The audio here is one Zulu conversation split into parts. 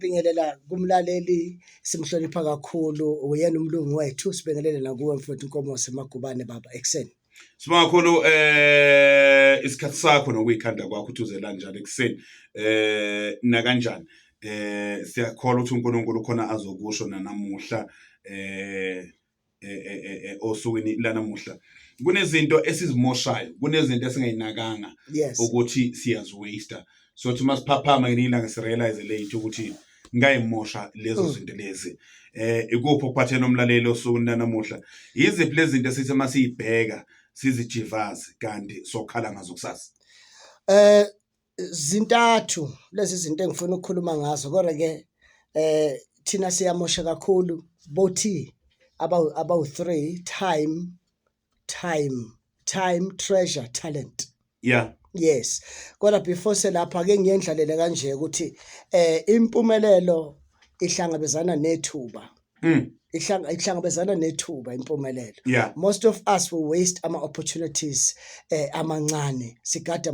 siyabingelela kumlaleli simhlonipha kakhulu uyena umlungu wethu sibingelele nakuwe mfowethu Nkomosi Magubane baba ekseni. Sibonga kakhulu isikhathi sakho nokuyikhanda kwakho uthuzela njalo ekseni na kanjani siyakholwa ukuthi uNkulunkulu khona azokusho namuhla osukwini lanamuhla kunezinto esizimoshayo kunezinto esingayinakanga ukuthi siyaziwaste so thi masiphaphama ngelilanga sirealize late ukuthi ngayimosha lezo zinto lezi ikupho kuphathena nomlaleli osukwini lanamuhla yiziphi lezi zinto sithi masiyibheka sizijivazi kanti sokhala ngazo kusasa zintathu lezi zinto engifuna ukukhuluma ngazo kodwa ke thina siyamosha kakhulu bothi about 3 time treasure talent yes kodwa before selapha ke ngiyendlalele kanje ukuthi impumelelo ihlangabezana nethuba ihlangabezana nethuba impumelelo most of us will waste ama opportunities amancane sigada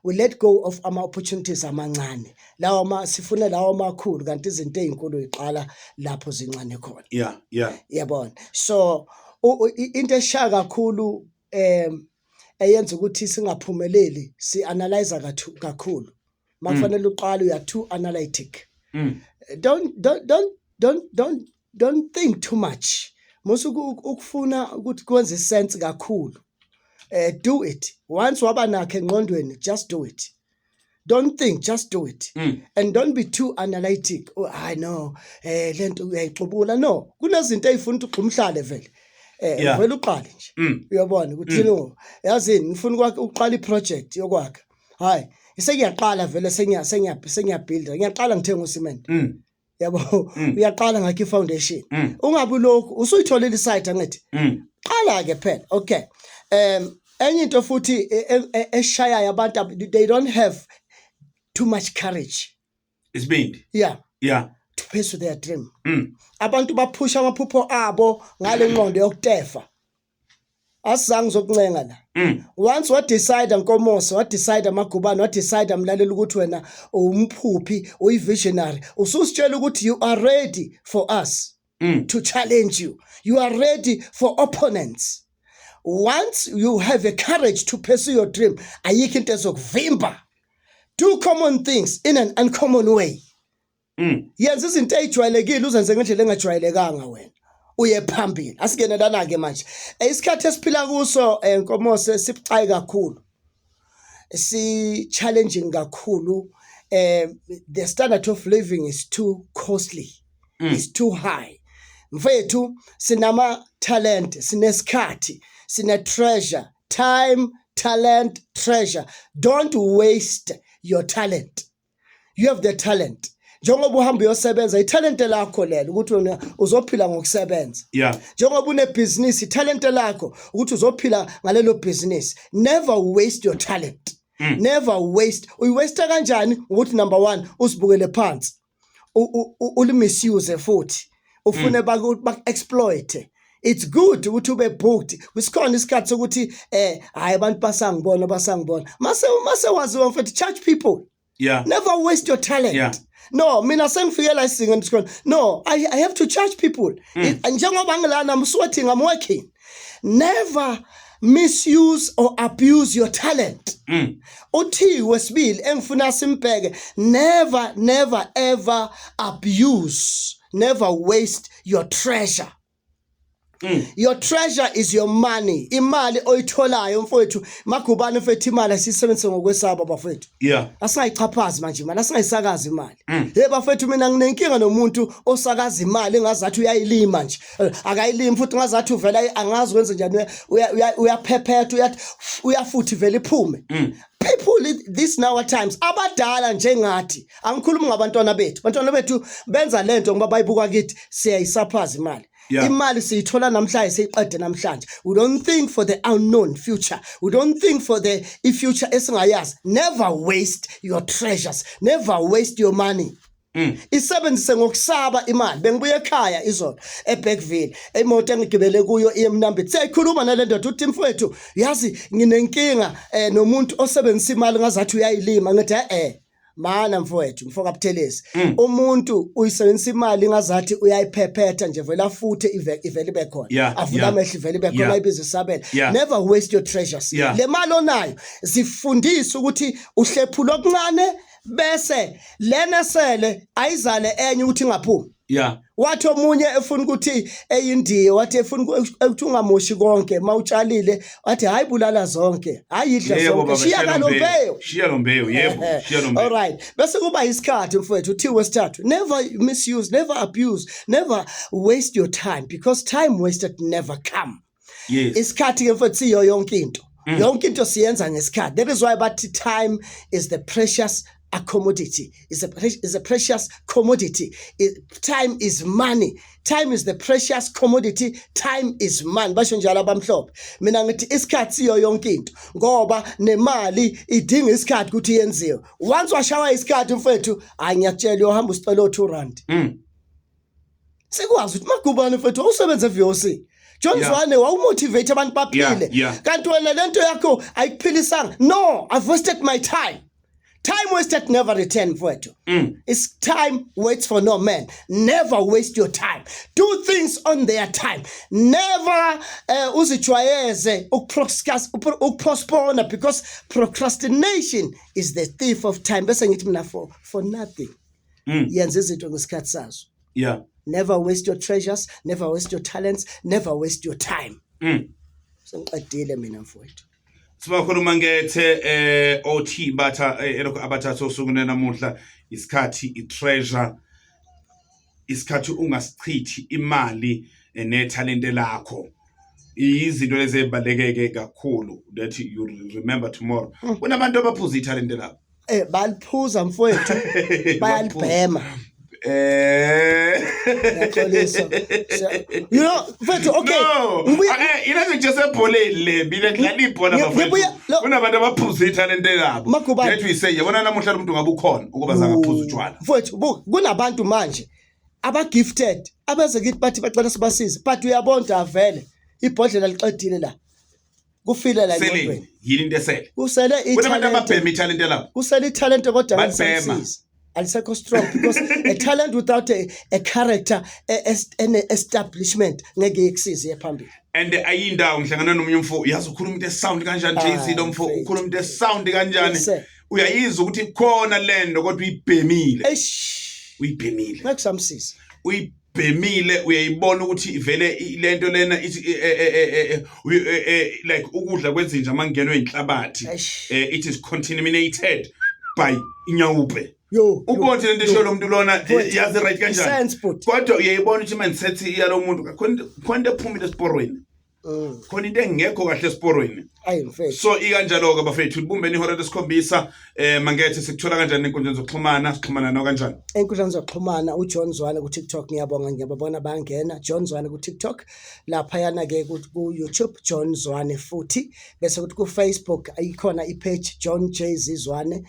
we let go of ama opportunities amancane lawa sifuna lawa amakhulu kanti izinto ezinkulu iqala lapho zincane khona yabona so into eshaya kakhulu eyenza ukuthi singaphumeleli si analyze kakhulu makufanele uqala uya too analytic don't think too much musuku ukufuna ukuthi kwenze sense kakhulu do it once waba nakhe engqondweni just do it don't think just do it and don't be too analytic I know lento uyayixubula no kunezinto ezifuna ukuthi ugxumhlale vele vele uqale nje uyabona ukuthi no yazini ngifuna uqala iproject yokwakha hayi isengiyaqala vele sengiyabuilda ngiyaqala ngithenga ucement yabo uyaqala ngakho ifoundation ungabe lokho usuyitholela isite angithi qala ke phela okay enye into futhi eshaya abantu they don't have too much courage it's been to pursue their dream abantu baphusha amaphupho abo ngale ngqondo yokutefa asizange zokuncenga la once what decide Nkomosi what decide Magubane what decide amlalela ukuthi wena umphuphi uyivisionary ususitshela ukuthi you are ready for us to challenge you are ready for opponents once you have a courage to pursue your dream ayikho into ezokuvimba do common things in an uncommon way yenza izinto ezijwayelekile uzenze ngendlela engajwayelekanga wena uye phambili asikenelana ke manje isikhathi esiphila kuso Nkomosi sibucayi kakhulu si challenging kakhulu the standard of living is too costly is too high mfethu sinama talent sinesikhathi sine treasure time talent treasure don't waste your talent you have the talent njengoba uhamba uyosebenza italent lakho lelo ukuthi wena uzophila ngokusebenza njengoba une business italent lakho ukuthi uzophila ngalelo business never waste your talent never waste uyiwaste kanjani ukuthi number 1 usibukele phansi ulimisuse futhi ufune baku exploit it's good ukuthi ube booked kusikhona isikhathi sokuthi hayi abantu basangibona mase waziwa mfethu charge people never waste your talent no mina sengifikela isingeni sikhona no I have to charge people njengoba ngilana I'm sweating I'm working never misuse or abuse your talent uthi wesibili engifuna simbheke never ever abuse never waste your treasure your treasure is your money imali oyitholayo mfowethu Magubane mfethu imali asisebenzise ngokwesaba bafethu asingayichaphazi manje imali asingayisakaza imali bafethu mina nginenkinga nomuntu osakaza imali engazathi uyayilima nje akayilimi futhi ngazathi uvela angazi wenze njani uyaphephetha uyafuthi vele iphume people this now at times abadala njengathi angikhulumi ngabantwana bethu benza lento ngoba bayibuka kithi siyayisaphaza imali imali siyithola namhlanje siyiqede namhlanje we don't think for the unknown future we don't think for the future esingayazi never waste your treasures never waste your money isebenzise ngokusaba imali bengibuye ekhaya izolo eBackville imoto engigibele kuyo iMnambithi seyikhuluma nalento uthi mfowethu yazi nginenkinga nomuntu osebenzisa imali ngazathi uyayilima ngithi mana mfowethu mfoka Buthelezi umuntu uyisebenzisa imali ingazathi uyayiphephetha nje vela futhi ivele bekhona avula amehlo ivele bekhona ibizo isabela never waste your treasures le mali onayo zifundisa ukuthi uhlephula okuncane bese lena sele ayizale enye ukuthi ingaphumi wathi omunye efuna ukuthi eyiNdiya wathi efuna ukuthi ungamoshi konke mawutshalile wathi hayi bulala zonke hayidla zonke shiya lombeyo yebo all right bese kuba isikhathi mfowethu uthi wesithathu never misuse never abuse never waste your time because time wasted never come isikhathi ke mfowethu siyo yonke into siyenza ngesikhathi that is why but time is the precious a commodity is a precious commodity. Time is money. Time is the precious commodity. Time is money. Basho njalo abamhlophe. Mina ngithi isikhathi siyo yonke into ngoba nemali idinga isikhathi ukuthi yenziwe. Once washawa isikhathi mfethu angiyakutshela uhamba usicela R2. Sikwazi ukuthi magubane mfethu usebenza eVOC. John Zwane wawumotivate abantu baphile. Kanti wena lento yakho ayikuphilisanga. No, I've wasted my time. Time wasted never return mfowethu. It's time waits for no man. Never waste your time. Do things on their time. Never uzijwayeze ukupostpone because procrastination is the thief of time. Bese ngithi mina for nothing. Yenza izinto ngesikhathi sazo. Never waste your treasures, never waste your talents, never waste your time. Sengiqedile mina mfowethu. Sibakhuluma ngethe othi batha elokho abathatha osukwini namuhla isikhathi itreasure isikhathi ungasichithi imali nethalente lakho izinto lezi ezibalekeke kakhulu that you remember tomorrow kunabantu abaphuza ithalente lakho baliphuza mfowethu bayalibhema you know, okay. It doesn't just a pole mina ngidlala ibhola bafethu. Kunabantu abaphuza ithalente labo. Let we say yabona namuhla umuntu ngabe ukhona ukuba zangaphuza utshwala. Mfowethu kunabantu manje aba gifted abeze kithi bathi bacela sibasize but uyabona avele ibhodlela liqedile la. Kufile la ngqondweni. Yini into esele? Usele ithalente. Kunabantu ababhema ithalente labo. Usele ithalente kodwa ayisebenzisi. Alisekho strong because a talent without a character an establishment ngeke ikusize ephambili and ayindawo ngihlangana nomunye umfo yazi ukhuluma into esound kanjani Jay-Z lo mfo ukhuluma into esound kanjani uyayizwa ukuthi khona lendo kodwa uyibhemile ngekusamsiza uyibhemile uyayibona ukuthi vele lento lena like ukudla kwezinja mangenwe inhlabathi it is contaminated by inyawupe ubonke lento sholo umuntu lona yazi right kanjani kodwa uyayibona ukuthi manje sethi yalo muntu khona ephumile esporweni khona into engekho kahle esporweni so ikanjalo ke bafethu libumbeni ihora lesikhombisa mangethe sikuthola kanjani enkundleni zokuxhumana sixhumana nawo kanjani enkundleni zokuxhumana uJohn Zwane ku TikTok ngiyababona bangena John Zwane ku TikTok lapha yana ke ku YouTube John Zwane futhi bese kuthi ku Facebook ayikhona ipage John Jay-Z Zwane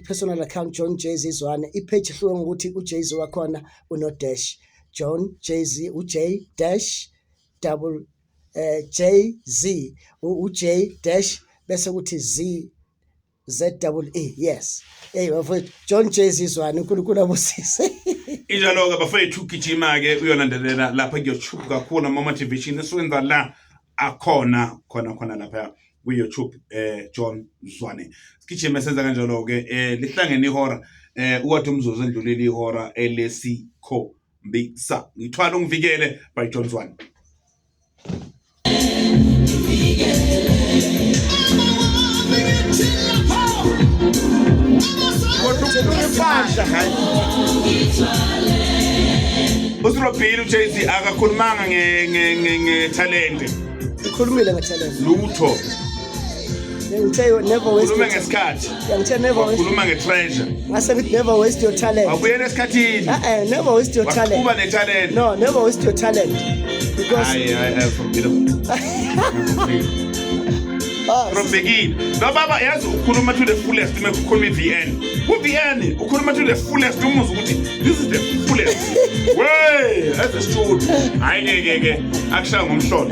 personal account John Jay-Z Zwane ipage ihluke ngokuthi uJay-Z wakhona uno dash John Jay-Z uJ dash double Jay-Z uJ dash bese kuthi Z double E yes bafethu John Jay-Z Zwane uNkulunkulu abusise injalo ke bafethu ugijima ke uyolandelela lapha ku YouTube kakhulu ama motivation esiwenza la akhona khona lapha ku YouTube John Zwane sigijima senza kanjalo ke lihlangene ihora ukade umzuzu endlulile ihora lesikhombisa ngithwala ungivikele by John Zwane Usirobhile uJay-Z akakhulumanga ngetalente ukhulumile ngetalente lutho ngithe never waste ukhuluma ngesikhathi ngithe never waste ukhuluma ngetreasure ngase ngithi never waste your talent awubuyele esikhathini never waste your talent kuba netalent no never waste your talent because I forbid from beginning. No baba yazi ukhuluma to the fullest mekukhuluma VN. VN ukhuluma to the fullest umuzwa ukuthi this is the fullest. Wey, that's a shoot. Hayi ngeke akushaya ngomhlolo.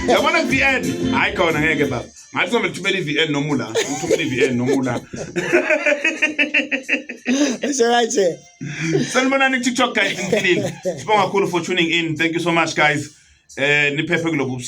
Yabona VN, hayi khona ngeke baba. Ngathi ngombe kuthumela VN nomula, uthumela VN nomula. Seraje. Sanibonani TikTok guys, ngilile. Sibonga kakhulu for tuning in. Thank you so much guys. Niphephe kulobu